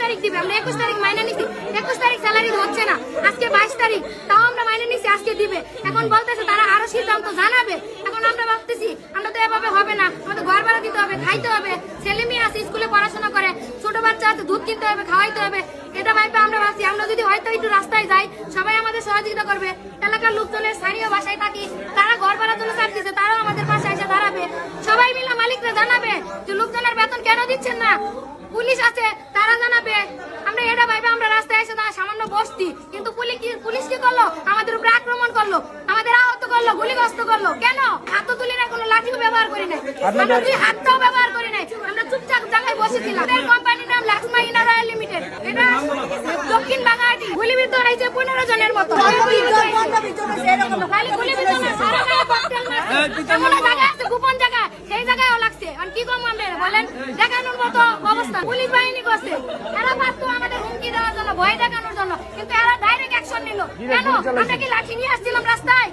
তারিখ দিবে, আমরা 21 তারিখ মাইনে নিছি, 21 তারিখ স্যালারি হচ্ছে না, আজকে 22 তারিখ, তাও আমরা মাইনে নিছি, আজকে দিবে। এখন বলতেছে তারা আরো সিদ্ধান্ত জানাবে। এখন আমরা ভাবতেছি আমরা তো এভাবে হবে না, আমাদের ঘর ভাড়া দিতে হবে, খাইতে হবে, ছেলে মেয়ে আছে স্কুলে পড়াশোনা করে, ছোট বাচ্চা আছে দুধ কিনতে হবে, খাওয়াইতে হবে। এটা ভাইবে আমরা ভাবছি আমরা যদি হয়তো একটু রাস্তায় যাই সবাই আমাদের সহযোগিতা করবে, এলাকার লোকজনের স্থানীয় বাসায় থাকি, তারা ঘর ভাড়ার জন্য চাপ দিচ্ছে, তারাও আমাদের পাশে এসে দাঁড়াবে। সবাই মিলে মালিকরা জানাবে যে লোকজনের বেতন কেন দিচ্ছেন না, পুলিশ আছে তারা জানাবে। আমরা এটা ভাইবে আমরা রাস্তায় এসে না সামান্য বসতি, কিন্তু পুলিশ কি করলো, আমাদের উপরে আক্রমণ করলো, আমাদের আহত করলো, গুলিগ্রস্ত করলো। কেন? হাতও তুলি না, কোনো লাঠিও ব্যবহার করি নাই, আমরা দুই হাতটাও ব্যবহার করি নাই, আমরা চুপচাপ জায়গায় বসেছিলাম। কোম্পানির নাম লাক্সমা ইনারা লিমিটেড, এটা দক্ষিণ বাংলাটি। গুলিবিদ্ধ হয়েছে 15 জনের মতো, গোপন জায়গা, সেই জায়গায়ও লাগছে। আর কি কম আমরা বলেন, দেখানোর মতো অবস্থা পুলিশ বাহিনী করছে। এরা পারতো আমাদের হুমকি দেওয়ার জন্য, ভয় দেখানোর জন্য, কিন্তু এরা ডাইরেক্ট অ্যাকশন নিল। কেন? আমরা কি লাঠি নিয়ে আসছিলাম রাস্তায়?